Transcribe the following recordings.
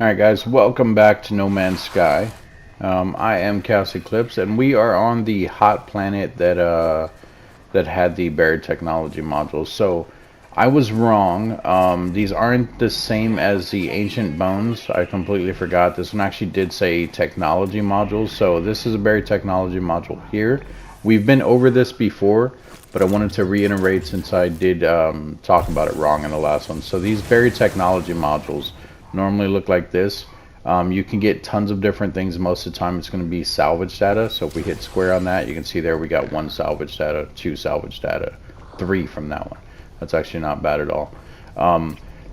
Alright guys, welcome back to No Man's Sky. I am ChaosEclipse and we are on the hot planet that had the buried technology modules. So I was wrong. These aren't the same as the ancient bones. I completely forgot. This one actually did say technology modules. So this is a buried technology module here. We've been over this before, but I wanted to reiterate since I did talk about it wrong in the last one. So these buried technology modules normally look like this. You can get tons of different things. Most of the time it's going to be salvage data. So if we hit square on that, you can see there we got 1 salvage data, 2 salvage data, 3 from that one. That's actually not bad at all.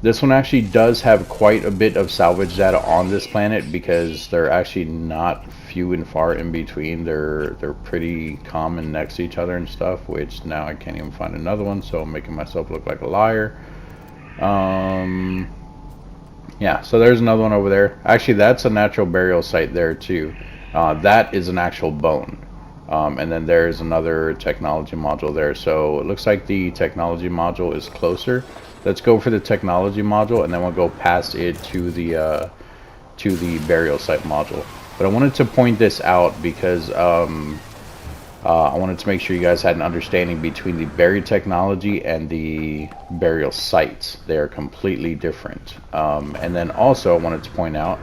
This one actually does have quite a bit of salvage data on this planet because they're actually not few and far in between. They're pretty common next to each other and stuff, which now I can't even find another one, so I'm making myself look like a liar. Yeah, so there's another one over there. Actually, that's a natural burial site there too. That is an actual bone. And then there's another technology module there. So it looks like the technology module is closer. Let's go for the technology module, and then we'll go past it to the burial site module. But I wanted to point this out because I wanted to make sure you guys had an understanding between the buried technology and the burial sites. They are completely different. And then also I wanted to point out,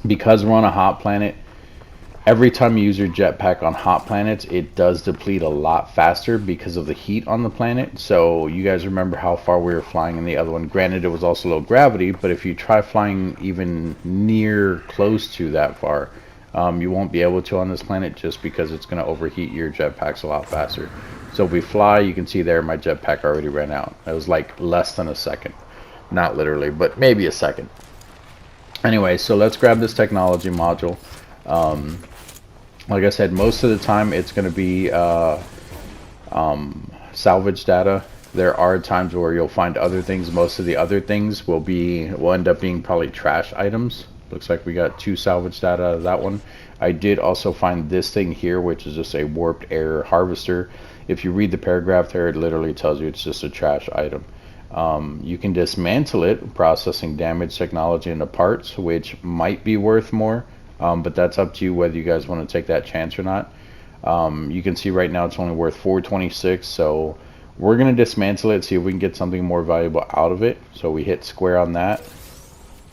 because we're on a hot planet, every time you use your jetpack on hot planets, it does deplete a lot faster because of the heat on the planet. So you guys remember how far we were flying in the other one. Granted, it was also low gravity, but if you try flying even near close to that far, you won't be able to on this planet just because it's going to overheat your jetpacks a lot faster. So if we fly, you can see there my jetpack already ran out. It was like less than a second. Not literally, but maybe a second. Anyway, so let's grab this technology module. Like I said, most of the time it's going to be salvage data. There are times where you'll find other things. Most of the other things will end up being probably trash items. Looks like we got 2 salvage data out of that one. I did also find this thing here, which is just a warped air harvester. If you read the paragraph there, it literally tells you it's just a trash item. You can dismantle it, processing damaged technology into parts, which might be worth more, but that's up to you whether you guys want to take that chance or not. You can see right now it's only worth 426, so we're going to dismantle it, see if we can get something more valuable out of it. So we hit square on that.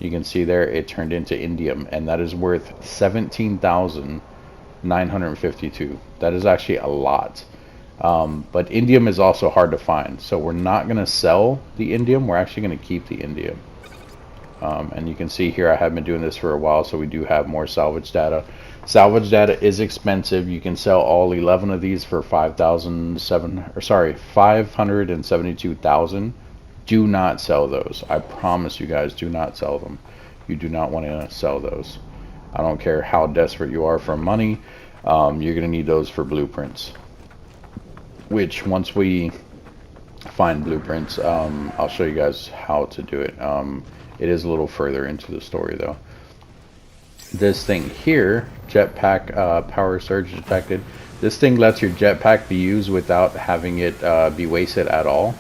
You can see there it turned into indium, and that is worth 17,952. That is actually a lot. But indium is also hard to find, so we're not going to sell the indium. We're actually going to keep the indium. And you can see here I have been doing this for a while, so we do have more salvage data. Salvage data is expensive. You can sell all 11 of these for 572,000. Do not sell those. I promise you guys, do not sell them. You do not want to sell those. I don't care how desperate you are for money. You're going to need those for blueprints. Which, once we find blueprints, I'll show you guys how to do it. It is a little further into the story, though. This thing here, jetpack power surge detected. This thing lets your jetpack be used without having it be wasted at all.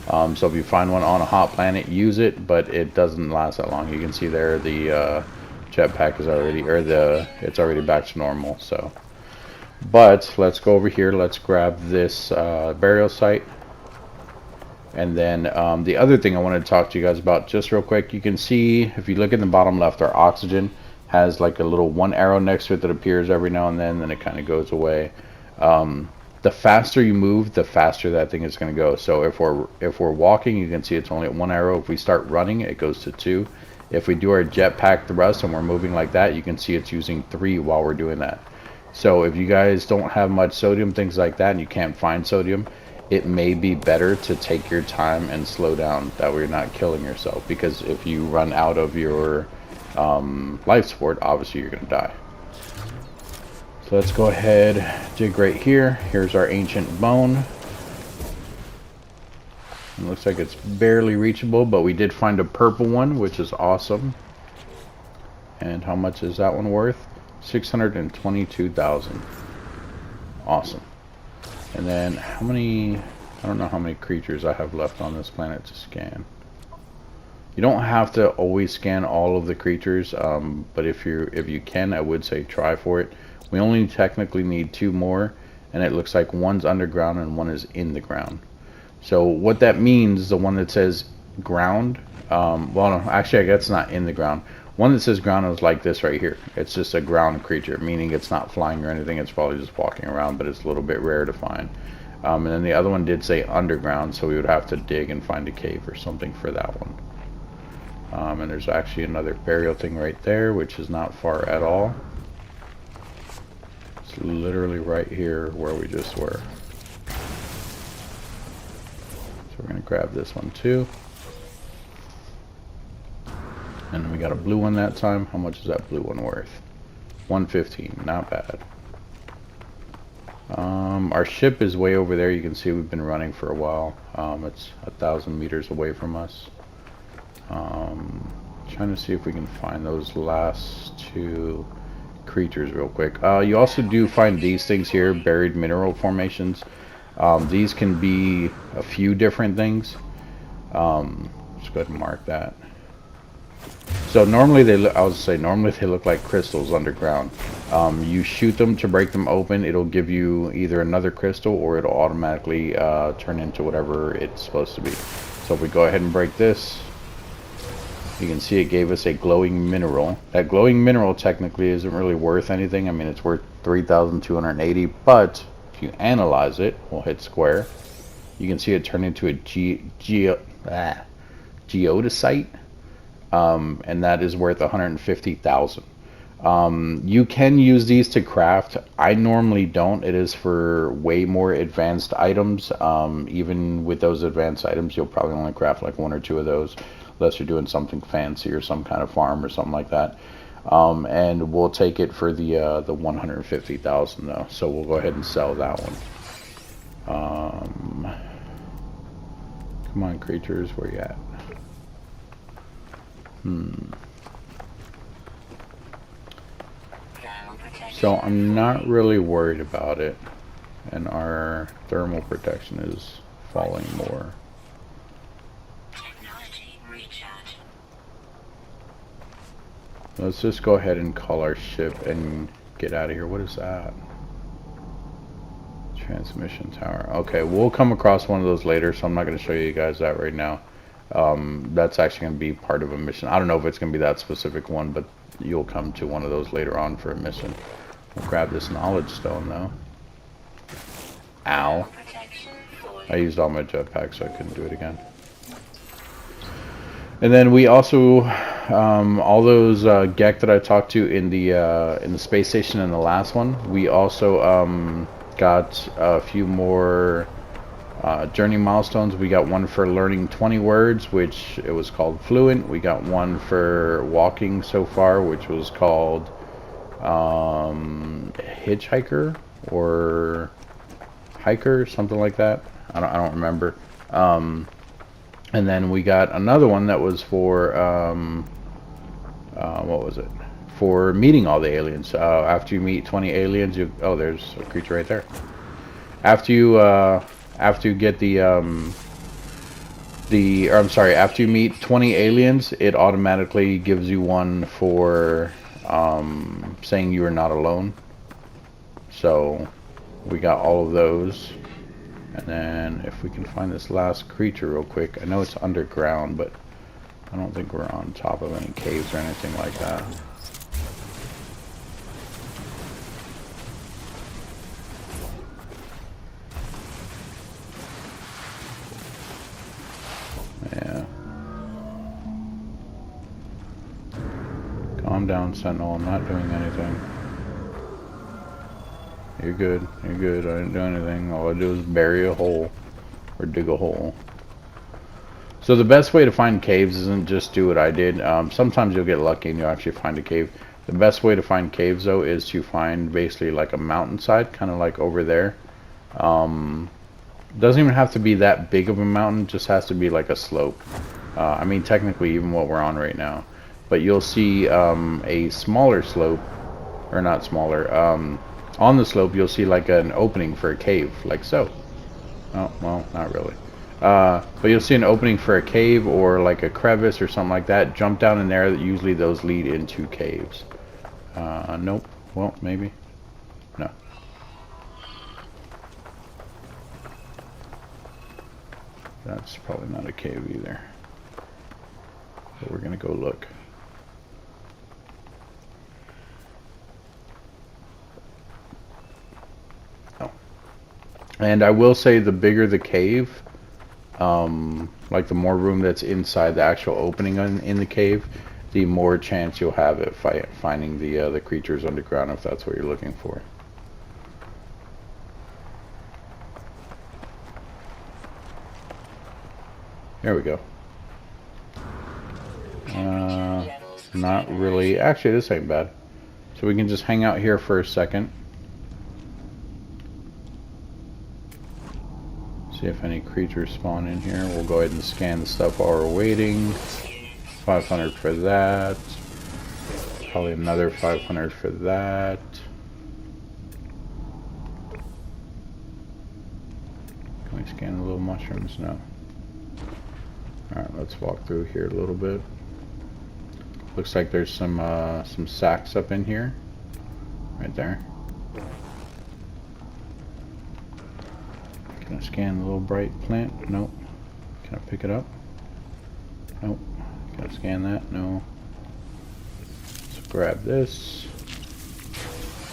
So if you find one on a hot planet, use it, but it doesn't last that long. You can see there the jetpack is already, it's already back to normal. So, but let's go over here. Let's grab this burial site, and then the other thing I wanted to talk to you guys about just real quick. You can see if you look in the bottom left, our oxygen has like a little 1 arrow next to it that appears every now and then it kind of goes away. The faster you move, the faster that thing is going to go. So if we're walking, you can see it's only at 1 arrow. If we start running, it goes to 2. If we do our jetpack thrust and we're moving like that, you can see it's using 3 while we're doing that. So if you guys don't have much sodium, things like that, and you can't find sodium, it may be better to take your time and slow down. That way you're not killing yourself. Because if you run out of your life support, obviously you're going to die. So let's go ahead, dig right here. Here's our ancient bone. It looks like it's barely reachable, but we did find a purple one, which is awesome. And how much is that one worth? 622,000. Awesome. And then how many, I don't know how many creatures I have left on this planet to scan. You don't have to always scan all of the creatures, but if you can, I would say try for it. We only technically need 2 more, and it looks like one's underground and one is in the ground. So what that means, the one that says ground, well, no, actually, I guess it's not in the ground. One that says ground is like this right here. It's just a ground creature, meaning it's not flying or anything. It's probably just walking around, but it's a little bit rare to find. And then the other one did say underground, so we would have to dig and find a cave or something for that one. And there's actually another burial thing right there, which is not far at all. It's literally right here where we just were. So we're going to grab this one too. And we got a blue one that time. How much is that blue one worth? 115, not bad. Our ship is way over there. You can see we've been running for a while. It's 1,000 meters away from us. Trying to see if we can find those last 2 creatures real quick. You also do find these things here, buried mineral formations. These can be a few different things. Let's go ahead and mark that. So normally normally they look like crystals underground. You shoot them to break them open. It'll give you either another crystal or it'll automatically turn into whatever it's supposed to be. So if we go ahead and break this, you can see it gave us a glowing mineral. That glowing mineral technically isn't really worth anything. I mean, it's worth 3,280, but if you analyze it, we'll hit square. You can see it turn into a geodesite, and that is worth 150,000. You can use these to craft. I normally don't. It is for way more advanced items. Even with those advanced items, you'll probably only craft like 1 or 2 of those, unless you're doing something fancy or some kind of farm or something like that. And we'll take it for the 150,000 though. So we'll go ahead and sell that one. Come on, creatures, where you at? So I'm not really worried about it, and our thermal protection is falling more. Let's just go ahead and call our ship and get out of here. What is that? Transmission tower. Okay, we'll come across one of those later, so I'm not going to show you guys that right now. That's actually going to be part of a mission. I don't know if it's going to be that specific one, but you'll come to one of those later on for a mission. We'll grab this knowledge stone though. Ow. I used all my jetpacks, so I couldn't do it again. And then we also, all those Gek that I talked to in the space station in the last one, we also got a few more journey milestones. We got one for learning 20 words, which it was called Fluent. We got one for walking so far, which was called Hitchhiker or Hiker, something like that. I don't remember. And then we got another one that was for what was it? For meeting all the aliens. After you meet 20 aliens, oh, there's a creature right there. After you get after you meet 20 aliens, it automatically gives you one for saying you are not alone. So we got all of those. And then if we can find this last creature real quick. I know it's underground, but I don't think we're on top of any caves or anything like that. Yeah. Calm down, Sentinel. I'm not doing anything. You're good. You're good. I didn't do anything. All I do is bury a hole or dig a hole. So the best way to find caves isn't just do what I did. Sometimes you'll get lucky and you'll actually find a cave. The best way to find caves though is to find basically like a mountainside, kind of like over there. Doesn't even have to be that big of a mountain, just has to be like a slope. I mean technically even what we're on right now. But you'll see a smaller slope, or not smaller, on the slope you'll see like an opening for a cave, like so. Oh, well, not really. But you'll see an opening for a cave or like a crevice or something like that. Jump down in there. Usually those lead into caves. Nope. Well, maybe. No. That's probably not a cave either. But we're gonna go look. Oh. And I will say the bigger the cave, like the more room that's inside the actual opening in the cave, the more chance you'll have at finding the creatures underground if that's what you're looking for. There we go. Not really. Actually, this ain't bad. So we can just hang out here for a second. See if any creatures spawn in here. We'll go ahead and scan the stuff while we're waiting. 500 for that. Probably another 500 for that. Can we scan the little mushrooms? No. Alright, let's walk through here a little bit. Looks like there's some sacks up in here. Right there. Can I scan the little bright plant? Nope. Can I pick it up? Nope. Can I scan that? No. Let's grab this.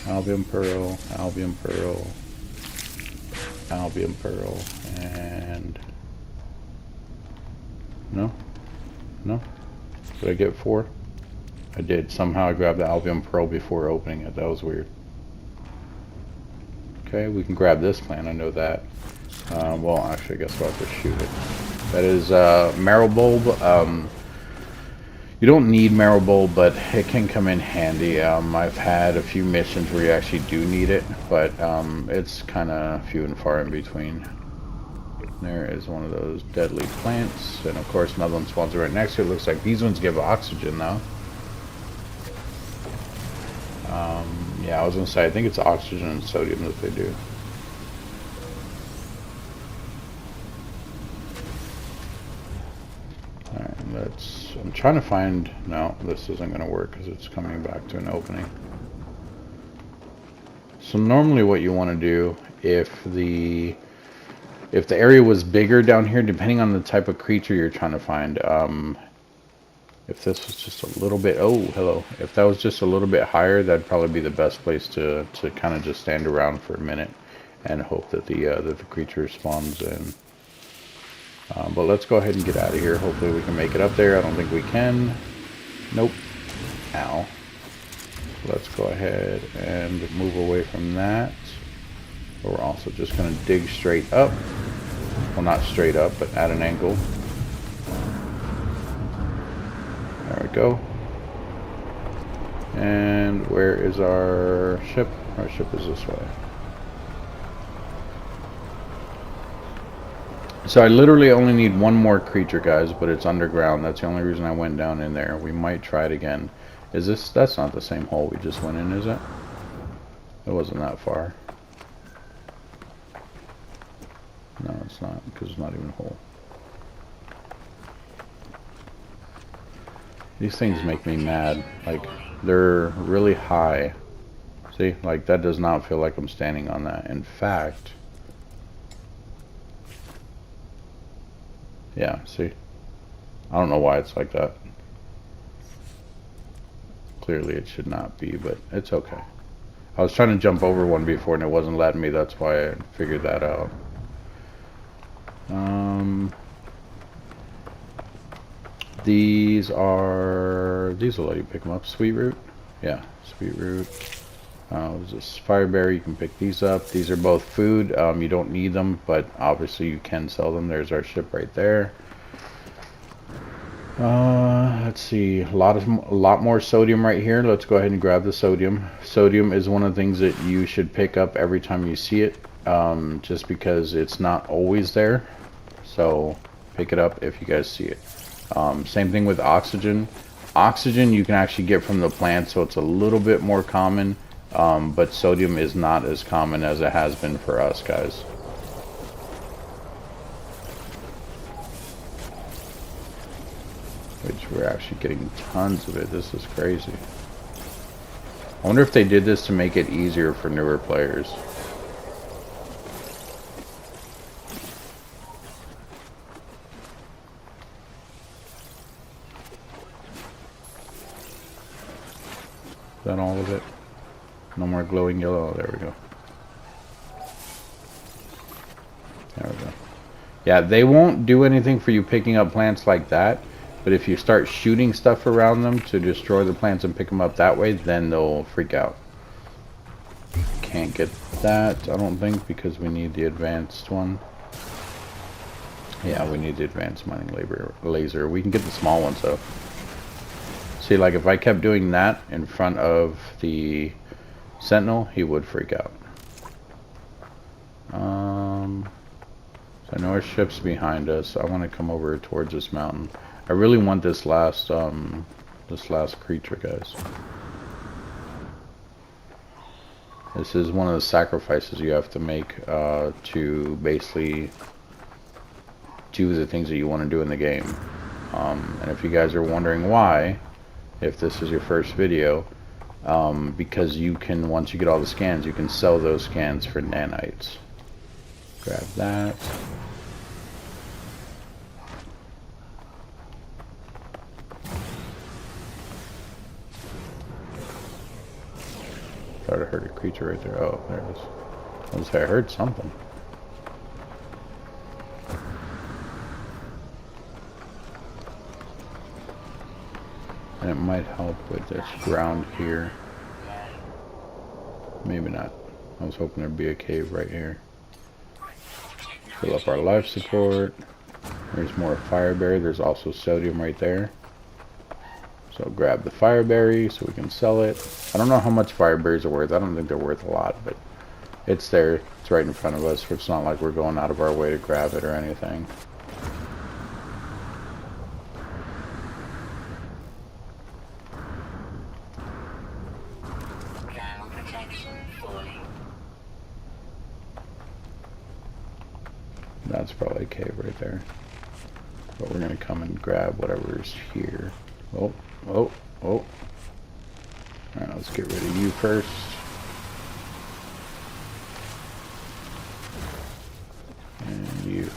Albion pearl, albion pearl, albion pearl, and no? No? Did I get 4? I did. Somehow I grabbed the albion pearl before opening it. That was weird. Okay, we can grab this plant. I know that. Well, actually, I guess we'll have to shoot it. That is marrow bulb. You don't need marrow bulb, but it can come in handy. I've had a few missions where you actually do need it, but it's kind of few and far in between. There is one of those deadly plants, and of course another one spawns right next to it. Looks like these ones give oxygen though. Yeah, I was gonna say I think it's oxygen and sodium that they do. Alright, I'm trying to find, no, this isn't gonna work because it's coming back to an opening. So normally what you want to do if the area was bigger down here, depending on the type of creature you're trying to find, if this was just a little bit, oh, hello. If that was just a little bit higher, that'd probably be the best place to kind of just stand around for a minute and hope that the creature spawns in. But let's go ahead and get out of here. Hopefully we can make it up there. I don't think we can. Nope. Ow. Let's go ahead and move away from that. But we're also just going to dig straight up. Well, not straight up, but at an angle. There we go. And where is our ship? Our ship is this way. So I literally only need one more creature, guys, but it's underground. That's the only reason I went down in there. We might try it again. Is this, that's not the same hole we just went in, is it? It wasn't that far. No, it's not, because it's not even a hole. These things make me mad. Like, they're really high. See, like, that does not feel like I'm standing on that. In fact, yeah, see? I don't know why it's like that. Clearly it should not be, but it's okay. I was trying to jump over one before and it wasn't letting me. That's why I figured that out. These will let you pick them up. Sweet root? Yeah, sweet root. There's this fireberry, you can pick these up. These are both food. You don't need them, but obviously you can sell them. There's our ship right there. Let's see, a lot more sodium right here. Let's go ahead and grab the sodium. Sodium is one of the things that you should pick up every time you see it, just because it's not always there. So pick it up if you guys see it. Same thing with oxygen. Oxygen you can actually get from the plant, so it's a little bit more common, but sodium is not as common as it has been for us, guys. which we're actually getting tons of it. This is crazy. I wonder if they did this to make it easier for newer players. Is that all of it? No more glowing yellow. Oh, there we go. There we go. Yeah, they won't do anything for you picking up plants like that, but if you start shooting stuff around them to destroy the plants and pick them up that way, then they'll freak out. Can't get that, I don't think, because we need the advanced one. Yeah, we need the advanced mining laser. We can get the small ones though. See, like if I kept doing that in front of the sentinel, he would freak out. So I know our ship's behind us. I want to come over towards this mountain. I really want this last creature, guys. This is one of the sacrifices you have to make to basically do the things that you want to do in the game. And if you guys are wondering why, if this is your first video, because you can, once you get all the scans, you can sell those scans for nanites. Grab that. Thought I heard a creature right there. Oh, there it is. I was say I heard something. And it might help with this ground here. Maybe not. I was hoping there'd be a cave right here. Fill up our life support. There's more fireberry. There's also sodium right there. So grab the fireberry so we can sell it. I don't know how much fireberries are worth. I don't think they're worth a lot, but it's there. It's right in front of us. It's not like we're going out of our way to grab it or anything. That's probably a cave right there. But we're going to come and grab whatever's here. Oh, oh, oh. Alright, let's get rid of you first. And you.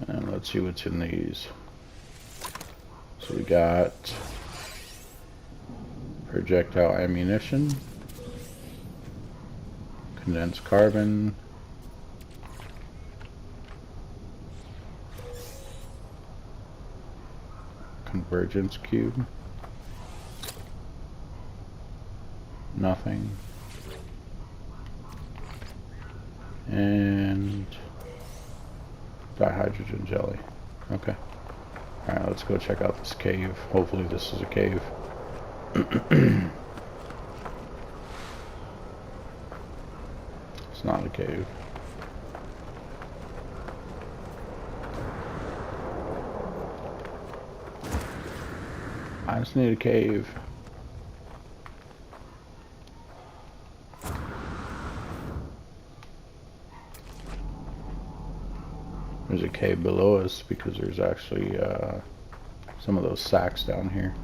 And let's see what's in these. So we got projectile ammunition, condensed carbon, convergence cube, nothing, and dihydrogen jelly. Okay. Alright, let's go check out this cave. Hopefully this is a cave. It's not a cave. I just need a cave. There's a cave below us because there's actually some of those sacks down here.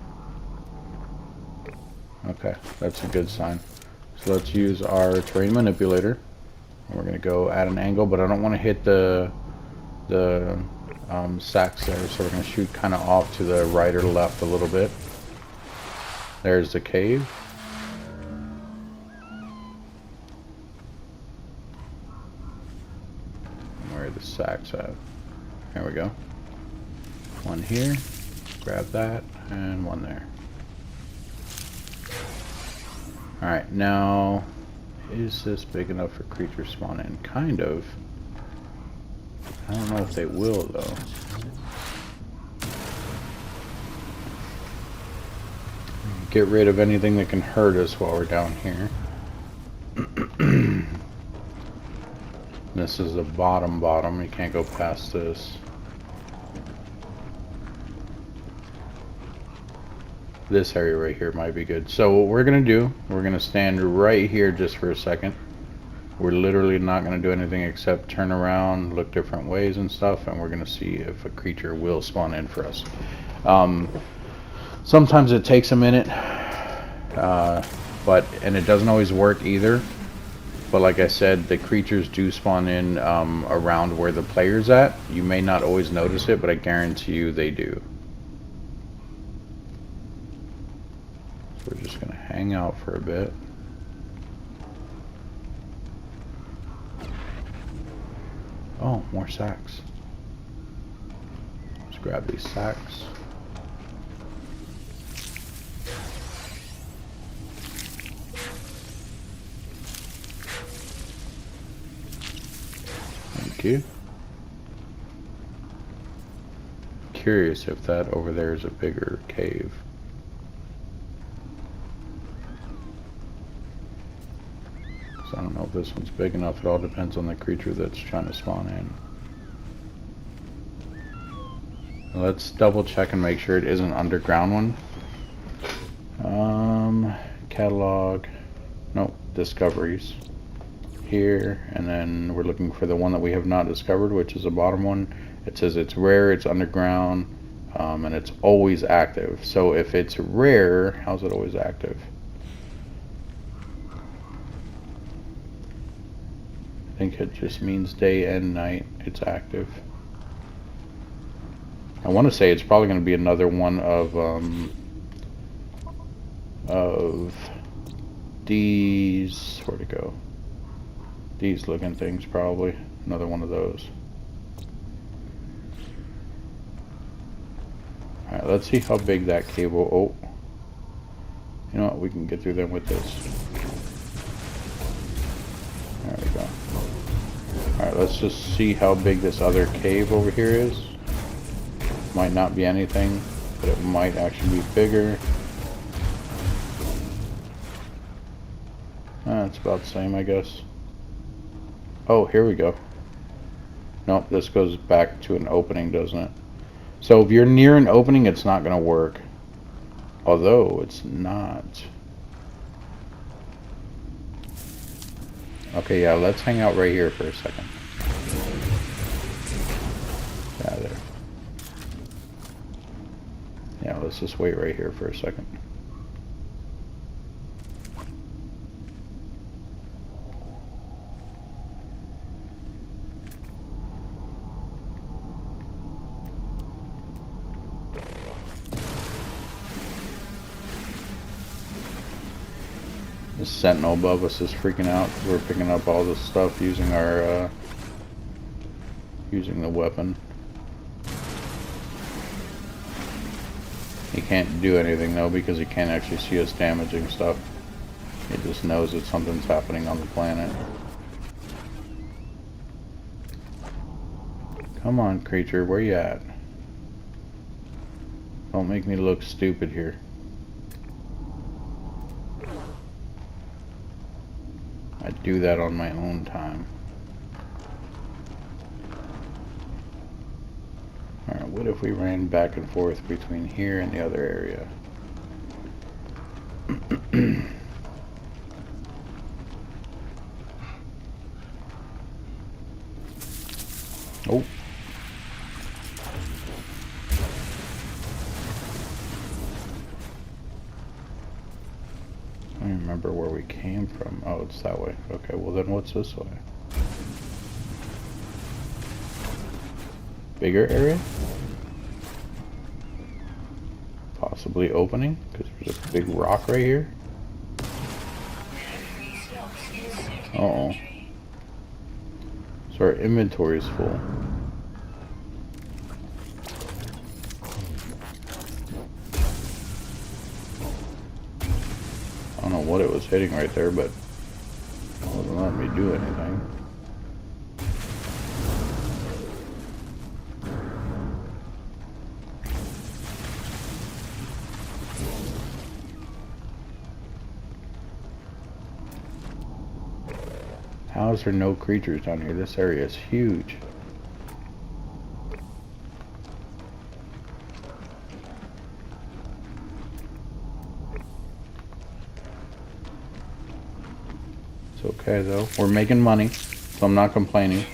Okay, that's a good sign. So let's use our terrain manipulator. And we're going to go at an angle, but I don't want to hit the sacks there, so we're going to shoot kind of off to the right or left a little bit. There's the cave. Where are the sacks at? There we go. One here. Grab that, and one there. Alright, now, is this big enough for creatures spawn in? Kind of. I don't know if they will, though. Get rid of anything that can hurt us while we're down here. This is the bottom. You can't go past this. This area right here might be good. So what we're gonna do, we're gonna stand right here just for a second. We're literally not going to do anything except turn around, look different ways and stuff, and we're going to see if a creature will spawn in for us. Sometimes it takes a minute, and it doesn't always work either. But like I said, the creatures do spawn in around where the player's at. You may not always notice it, but I guarantee you they do. So we're just going to hang out for a bit. Oh, more sacks. Let's grab these sacks. Thank you. Curious if that over there is a bigger cave. I don't know if this one's big enough. It all depends on the creature that's trying to spawn in. Let's double check and make sure it is an underground one. Catalog. Nope. Discoveries. Here. And then we're looking for the one that we have not discovered, which is the bottom one. It says it's rare, it's underground, and it's always active. So if it's rare, how's it always active? I think it just means day and night it's active. I want to say it's probably going to be another one of these, where'd it go? These looking things, probably another one of those. Alright, let's see how big that cable. Oh, you know what, we can get through them with this. There we go. Alright, let's just see how big this other cave over here is. Might not be anything, but it might actually be bigger. It's about the same, I guess. Oh, here we go. Nope, this goes back to an opening, doesn't it? So if you're near an opening, it's not going to work. Although, it's not. Okay, yeah, let's hang out right here for a second. Yeah, there. Yeah, let's just wait right here for a second. The sentinel above us is freaking out. We're picking up all this stuff using our using the weapon. He can't do anything though because he can't actually see us damaging stuff. He just knows that something's happening on the planet. Come on, creature, where you at? Don't make me look stupid here. I do that on my own time. Alright, what if we ran back and forth between here and the other area? Oh. I don't remember where we came from. Oh, it's that way. Okay, well then what's this way? Bigger area? Possibly opening, because there's a big rock right here. Uh-oh. So our inventory is full. I don't know what it was hitting right there, but it wasn't letting me do anything. How is there no creatures down here? This area is huge. It's okay though. We're making money, so I'm not complaining.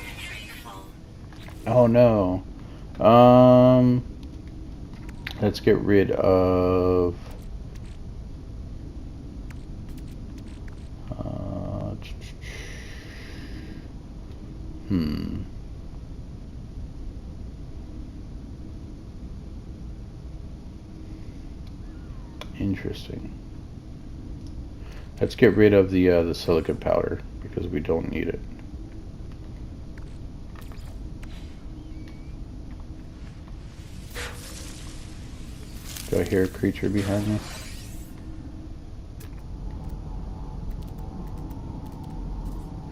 Oh no. Let's get rid of Interesting. Let's get rid of the silicon powder because we don't need it. Do I hear a creature behind me?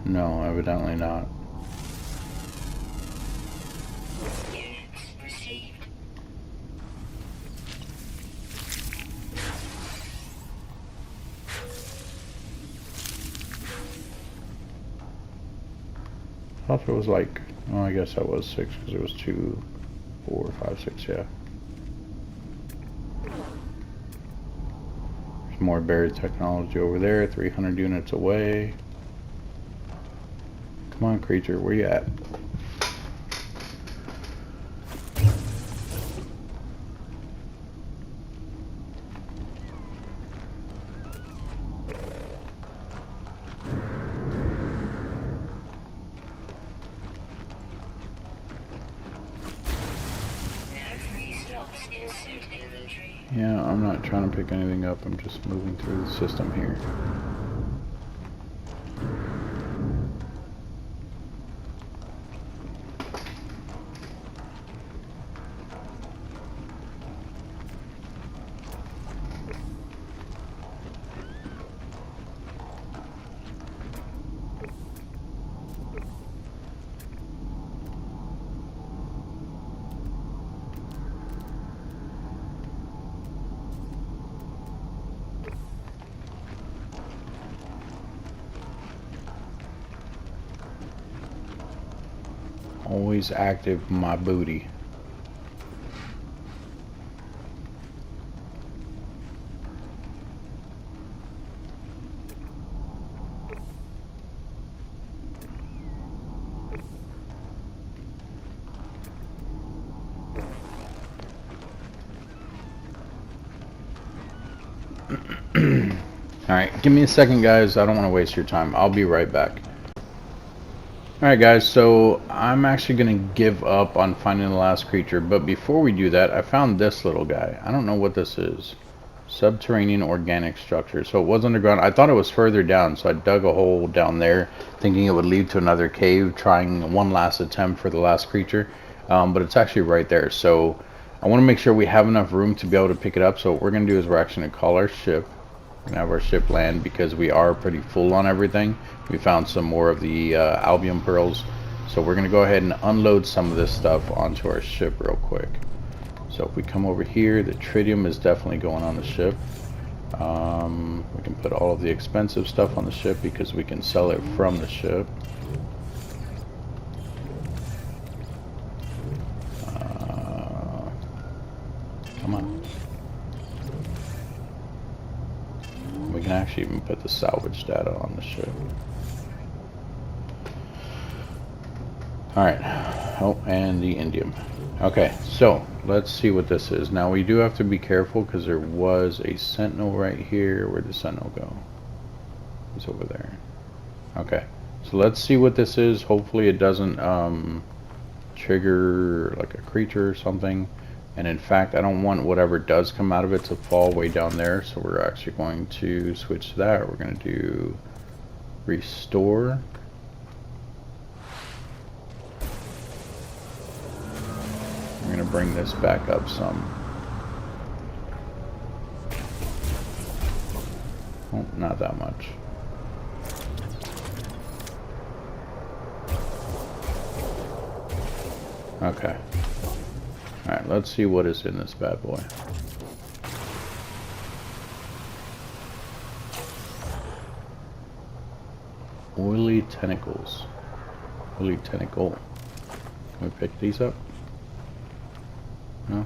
No, evidently not. I thought it was like, oh, I guess that was 6 because it was 2, 4, 5, 6, yeah. There's more buried technology over there, 300 units away. Come on, creature, where you at? Yeah, I'm not trying to pick anything up, I'm just moving through the system here. Always active, my booty. Alright, give me a second, guys. I don't want to waste your time. I'll be right back. Alright guys, so I'm actually going to give up on finding the last creature, but before we do that, I found this little guy. I don't know what this is. Subterranean organic structure. So it was underground. I thought it was further down, so I dug a hole down there, thinking it would lead to another cave, trying one last attempt for the last creature, but it's actually right there. So I want to make sure we have enough room to be able to pick it up, so what we're going to do is we're actually going to call our ship. We're gonna have our ship land because we are pretty full on everything. We found some more of the albium pearls, so we're gonna go ahead and unload some of this stuff onto our ship real quick. So if we come over here, the tritium is definitely going on the ship. We can put all of the expensive stuff on the ship because we can sell it from the ship. Come on. We can actually even put the salvage data on the ship. Alright. Oh, and the indium. Okay, so let's see what this is. Now we do have to be careful because there was a sentinel right here. Where'd the sentinel go? It's over there. Okay, so let's see what this is. Hopefully it doesn't trigger like a creature or something. And in fact, I don't want whatever does come out of it to fall way down there. So we're actually going to switch to that. We're going to do restore. We're going to bring this back up some. Oh, not that much. Okay. Alright, let's see what is in this bad boy. Oily tentacles. Oily tentacle. Can we pick these up? No?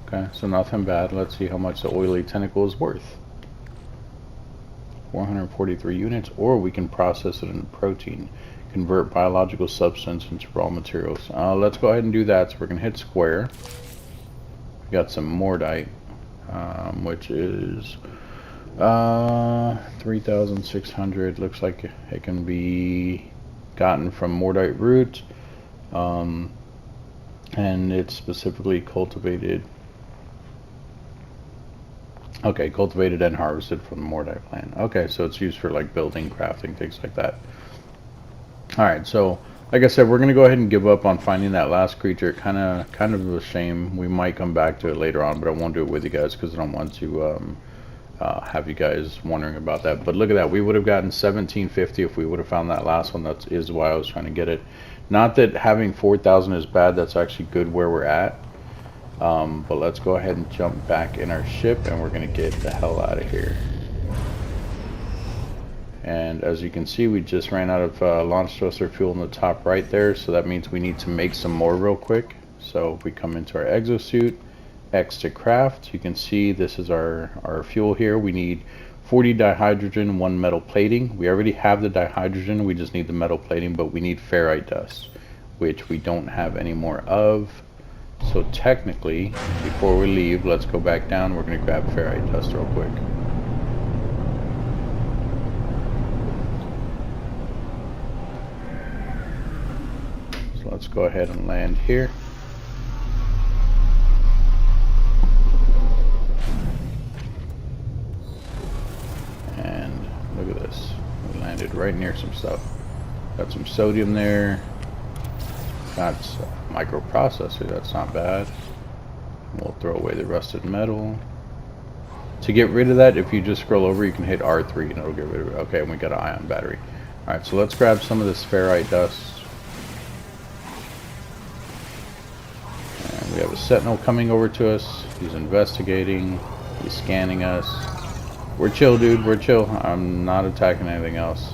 Okay, so nothing bad. Let's see how much the oily tentacle is worth. 443 units, or we can process it into protein, convert biological substance into raw materials. Let's go ahead and do that. So we're gonna hit square. We got some mordite, which is 3,600. Looks like it can be gotten from mordite root, and it's specifically cultivated. Okay, cultivated and harvested from the mordite plant. Okay, so it's used for like building, crafting, things like that. Alright, so like I said, we're gonna go ahead and give up on finding that last creature. Kind of a shame. We might come back to it later on, but I won't do it with you guys because I don't want to have you guys wondering about that. But look at that, we would have gotten 1750 if we would have found that last one. That is why I was trying to get it. Not that having 4,000 is bad, that's actually good where we're at. But let's go ahead and jump back in our ship, and we're gonna get the hell out of here. And as you can see, we just ran out of launch thruster fuel in the top right there, so that means we need to make some more real quick. So if we come into our exosuit, X to craft, you can see this is our fuel here. We need 40 dihydrogen, 1 metal plating. We already have the dihydrogen, we just need the metal plating, but we need ferrite dust, which we don't have any more of. So technically, before we leave, let's go back down. We're going to grab ferrite dust real quick. So let's go ahead and land here. And look at this. We landed right near some stuff. Got some sodium there. Got a microprocessor, that's not bad. We'll throw away the rusted metal. To get rid of that, if you just scroll over, you can hit R3 and it'll get rid of it. Okay, and we got an ion battery. Alright, so let's grab some of this ferrite dust. And we have a sentinel coming over to us. He's investigating. He's scanning us. We're chill, dude. We're chill. I'm not attacking anything else.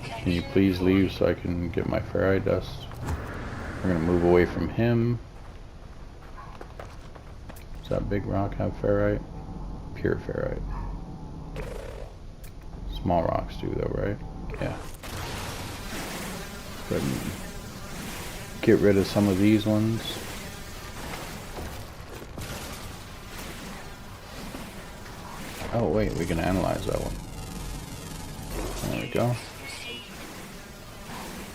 Can you please leave so I can get my ferrite dust? We're going to move away from him. Does that big rock have ferrite? Pure ferrite. Small rocks do though, right? Yeah. Go ahead and get rid of some of these ones. Oh wait, we can analyze that one. There we go.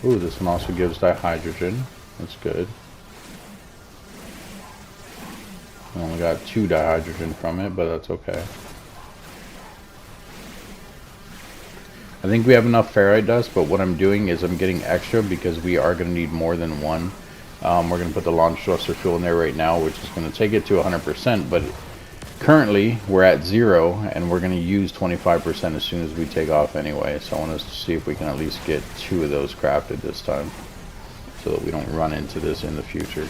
Ooh, this one also gives dihydrogen. That's good. I only got 2 dihydrogen from it, but that's okay. I think we have enough ferrite dust, but what I'm doing is I'm getting extra because we are going to need more than one. We're going to put the launch thruster fuel in there right now, which is going to take it to 100%, but currently we're at 0, and we're going to use 25% as soon as we take off anyway. So I want us to see if we can at least get 2 of those crafted this time, so that we don't run into this in the future.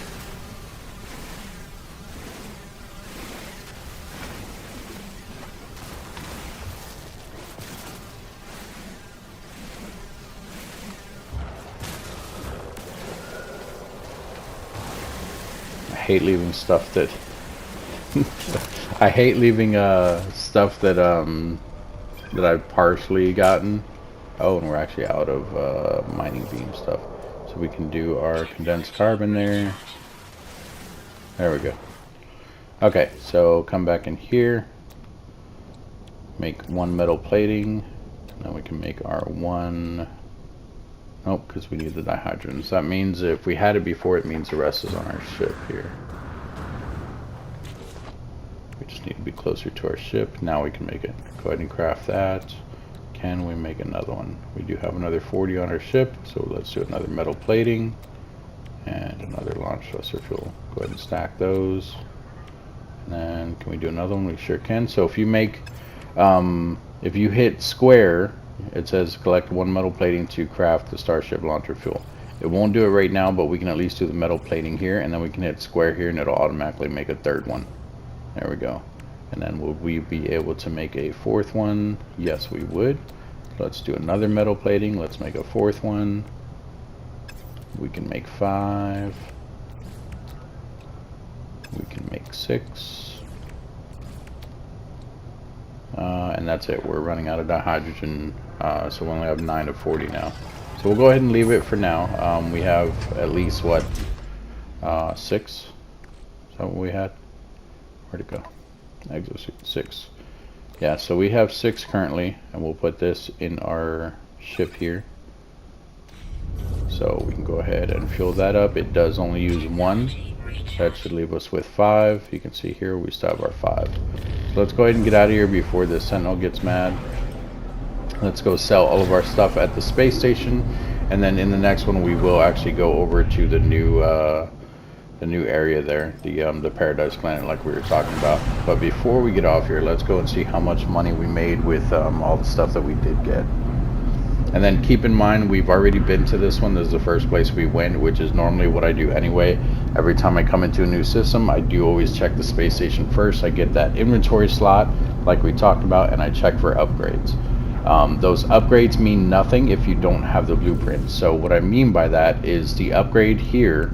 I hate leaving stuff that I hate leaving stuff that that I've partially gotten. Oh, and we're actually out of mining beam stuff, so we can do our condensed carbon there. There we go. Okay, so come back in here, make 1 metal plating, and then we can make our 1. Nope, because we need the dihydrogen. So that means if we had it before, it means the rest is on our ship here. We just need to be closer to our ship. Now we can make it. Go ahead and craft that. Can we make another one? We do have another 40 on our ship, so let's do another metal plating and another launch thruster fuel. Go ahead and stack those. And then can we do another one? We sure can. So if you make, if you hit square, it says collect 1 metal plating to craft the Starship launcher fuel. It won't do it right now, but we can at least do the metal plating here, and then we can hit square here, and it'll automatically make a 3rd one. There we go. And then will we be able to make a 4th one? Yes, we would. Let's do another metal plating. Let's make a 4th one. We can make 5. We can make 6. and that's it. We're running out of hydrogen, so we only have 9 of 40 now. So we'll go ahead and leave it for now. We have at least, what, 6? Is that what we had? Where'd it go? Exosuit, 6. Yeah, so we have 6 currently, and we'll put this in our ship here. So we can go ahead and fuel that up. It does only use 1. That should leave us with 5. You can see here we still have our 5. So let's go ahead and get out of here before the Sentinel gets mad. Let's go sell all of our stuff at the space station, and then in the next one we will actually go over to the new area there, the Paradise Planet, like we were talking about. But before we get off here, let's go and see how much money we made with all the stuff that we did get. And then keep in mind, we've already been to this one. This is the first place we went, which is normally what I do anyway. Every time I come into a new system, I do always check the space station first. I get that inventory slot like we talked about, and I check for upgrades. Those upgrades mean nothing if you don't have the blueprint. So what I mean by that is the upgrade here,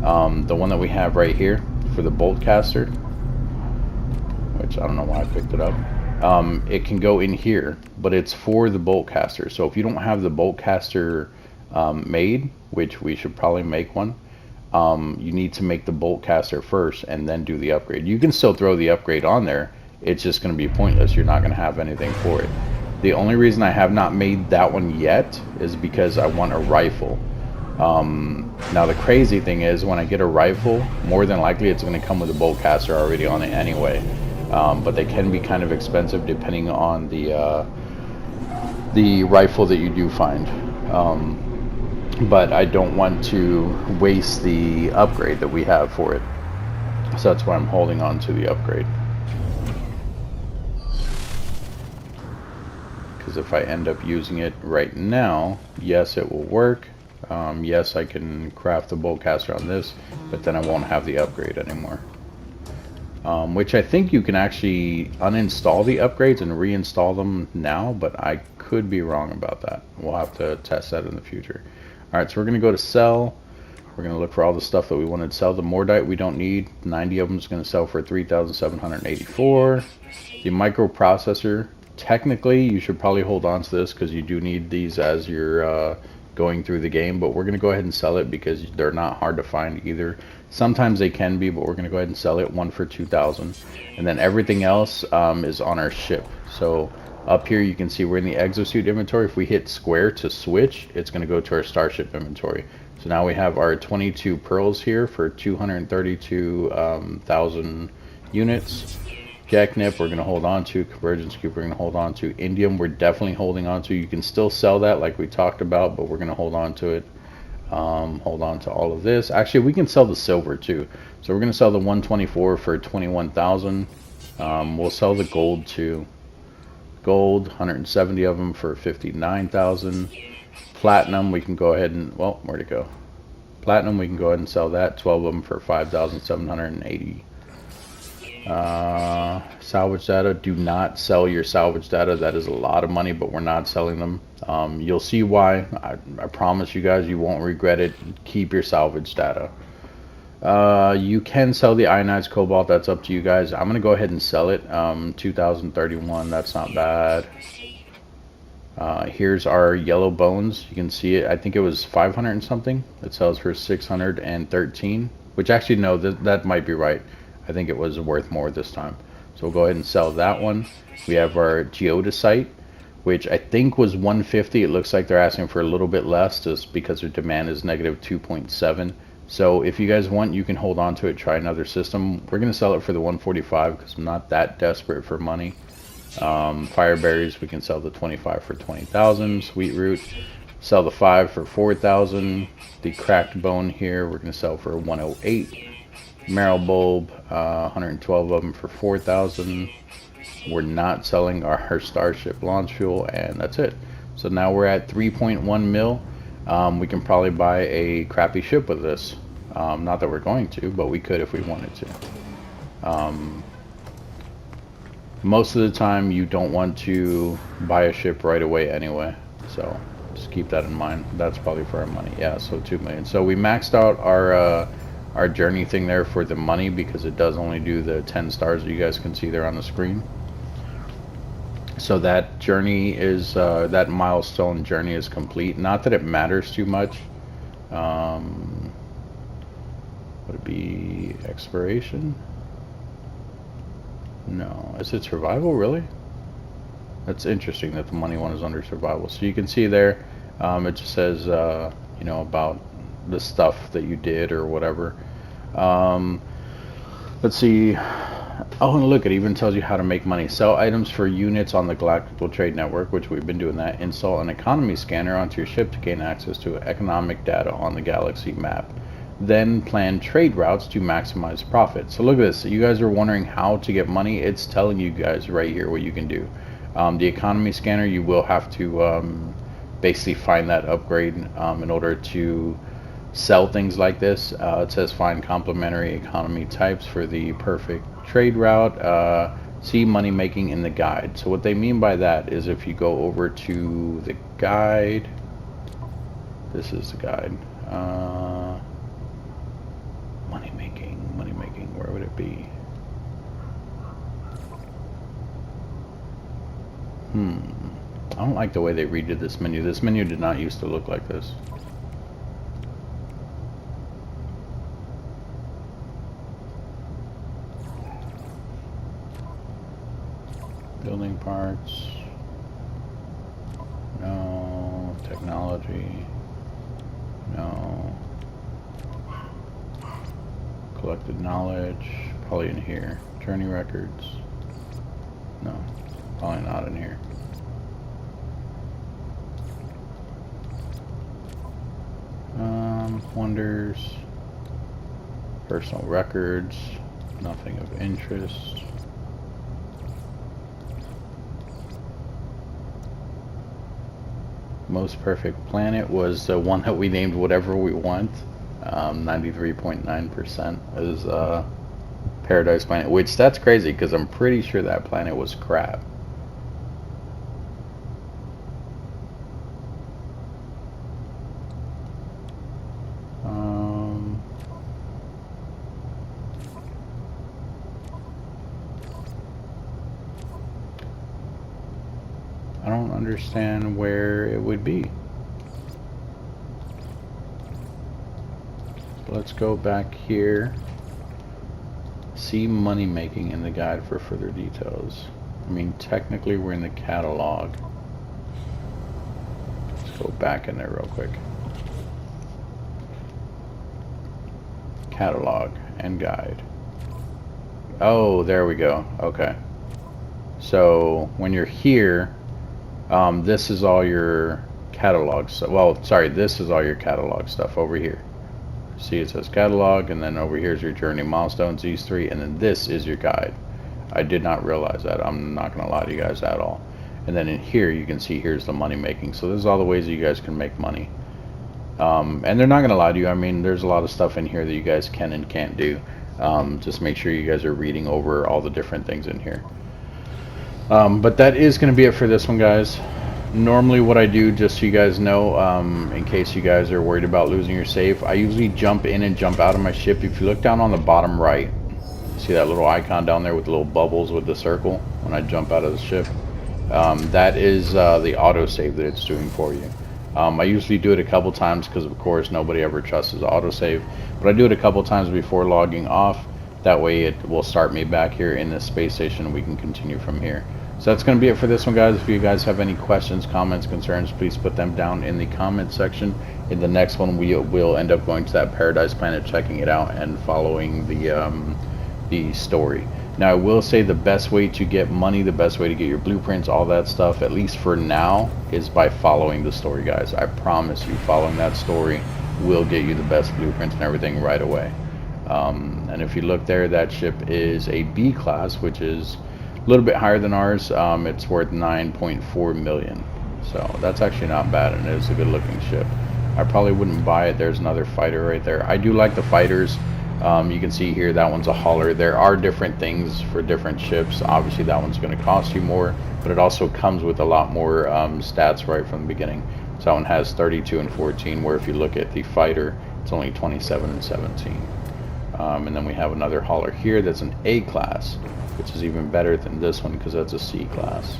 the one that we have right here for the bolt caster, which I don't know why I picked it up. It can go in here, but it's for the bolt caster. So if you don't have the bolt caster made, which we should probably make one, you need to make the bolt caster first and then do the upgrade. You can still throw the upgrade on there. It's just going to be pointless. You're not going to have anything for it. The only reason I have not made that one yet is because I want a rifle. Now the crazy thing is, when I get a rifle, more than likely it's going to come with a bolt caster already on it anyway. But they can be kind of expensive depending on the rifle that you do find. But I don't want to waste the upgrade that we have for it. So that's why I'm holding on to the upgrade. Because if I end up using it right now, yes, it will work. Yes, I can craft the bolt caster on this, but then I won't have the upgrade anymore. Which I think you can actually uninstall the upgrades and reinstall them now, but I could be wrong about that. We'll have to test that in the future. Alright, so we're going to go to sell. We're going to look for all the stuff that we wanted to sell. The Mordite we don't need. 90 of them is going to sell for 3,784. The microprocessor, technically you should probably hold on to this because you do need these as you're going through the game, but we're going to go ahead and sell it because they're not hard to find either. Sometimes they can be, but we're going to go ahead and sell it. 1 for 2,000. And then everything else is on our ship. So up here you can see we're in the exosuit inventory. If we hit square to switch, it's going to go to our starship inventory. So now we have our 22 pearls here for 232,000 units. Jackknip we're going to hold on to. Convergence cube we're going to hold on to. Indium we're definitely holding on to. You can still sell that like we talked about, but we're going to hold on to it. Hold on to all of this. Actually, we can sell the silver too. So we're going to sell the 124 for 21,000. We'll sell the gold too. Gold, 170 of them for 59,000. Platinum, we can go ahead and, well, where'd it go? Platinum, we can go ahead and sell that. 12 of them for 5,780. Salvage data, do not sell your salvage data. That is a lot of money, but we're not selling them. You'll see why. I promise you guys, you won't regret it. Keep your salvage data. You can sell the ionized cobalt. That's up to you guys. I'm gonna go ahead and sell it. 2031. That's not bad. Here's our yellow bones. You can see it. I think it was 500 and something. It sells for 613. Which actually, no, that might be right. I think it was worth more this time. So we'll go ahead and sell that one. We have our geodesite, which I think was 150. It looks like they're asking for a little bit less just because their demand is negative 2.7. So if you guys want, you can hold on to it, try another system. We're going to sell it for the 145 because I'm not that desperate for money. Fireberries, we can sell the 25 for 20,000. Sweet root, sell the 5 for 4,000. The cracked bone here, we're going to sell for 108. Marrow bulb, 112 of them for 4,000. We're not selling our starship launch fuel, and that's it. So now we're at 3.1 mil. We can probably buy a crappy ship with this. Not that we're going to, but we could if we wanted to. Most of the time you don't want to buy a ship right away anyway, so just keep that in mind. That's probably for our money. Yeah, so 2 million. So we maxed out our journey thing there for the money because it does only do the 10 stars that you guys can see there on the screen. So that journey is that milestone journey is complete. Not that it matters too much. Would it be exploration? No. Is it survival, really? That's interesting that the money one is under survival. So you can see there, it just says, you know, about the stuff that you did or whatever. Let's see. Oh, and look, it even tells you how to make money. Sell items for units on the Galactical Trade Network, which we've been doing that. Install an economy scanner onto your ship to gain access to economic data on the galaxy map. Then plan trade routes to maximize profit. So look at this. You guys are wondering how to get money. It's telling you guys right here what you can do. The economy scanner, you will have to basically find that upgrade in order to sell things like this. It says find complementary economy types for the perfect trade route. See money making in the guide. So what they mean by that is if you go over to the guide, this is the guide. Money making, where would it be? I don't like the way they redid this menu. This menu did not used to look like this. Building parts. No. Technology. No. Collected knowledge. Probably in here. Journey records. No. Probably not in here. Wonders. Personal records. Nothing of interest. Most perfect planet was the one that we named whatever we want. 93.9% is Paradise Planet, which that's crazy because I'm pretty sure that planet was crap. I don't understand where it would be. Let's go back here. See money making in the guide for further details. I mean, technically we're in the catalog. Let's go back in there real quick. Catalog and guide. Oh, there we go. Okay. So when you're here, this is all your catalog stuff. Well, sorry, this is all your catalog stuff over here. See, it says catalog, and then over here is your journey milestones, these three, and then this is your guide. I did not realize that. I'm not going to lie to you guys at all. And then in here, you can see here's the money making. So this is all the ways that you guys can make money. And they're not going to lie to you. I mean, there's a lot of stuff in here that you guys can and can't do. Just make sure you guys are reading over all the different things in here. But that is going to be it for this one, guys. Normally what I do, just so you guys know, in case you guys are worried about losing your save, I usually jump in and jump out of my ship. If you look down on the bottom right, see that little icon down there with the little bubbles with the circle when I jump out of the ship? That is the autosave that it's doing for you. I usually do it a couple times because of course nobody ever trusts autosave, but I do it a couple times before logging off. That way it will start me back here in the space station and we can continue from here. So that's going to be it for this one, guys. If you guys have any questions, comments, concerns, please put them down in the comment section. In the next one, we will end up going to that Paradise Planet, checking it out, and following the story. Now, I will say the best way to get money, the best way to get your blueprints, all that stuff, at least for now, is by following the story, guys. I promise you, following that story will get you the best blueprints and everything right away. And if you look there, that ship is a B class, which is a little bit higher than ours. It's worth 9.4 million, so that's actually not bad, and it is a good looking ship. I probably wouldn't buy it. There's another fighter right there. I do like the fighters. You can see here that one's a hauler. There are different things for different ships. Obviously that one's going to cost you more, but it also comes with a lot more stats right from the beginning. So that one has 32 and 14, where if you look at the fighter, it's only 27 and 17. And then we have another hauler here that's an A class, which is even better than this one because that's a C class.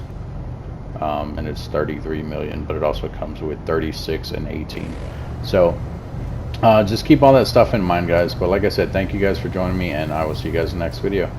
and it's 33 million, but it also comes with 36 and 18. So just keep all that stuff in mind, guys. But like I said, thank you guys for joining me, and I will see you guys in the next video.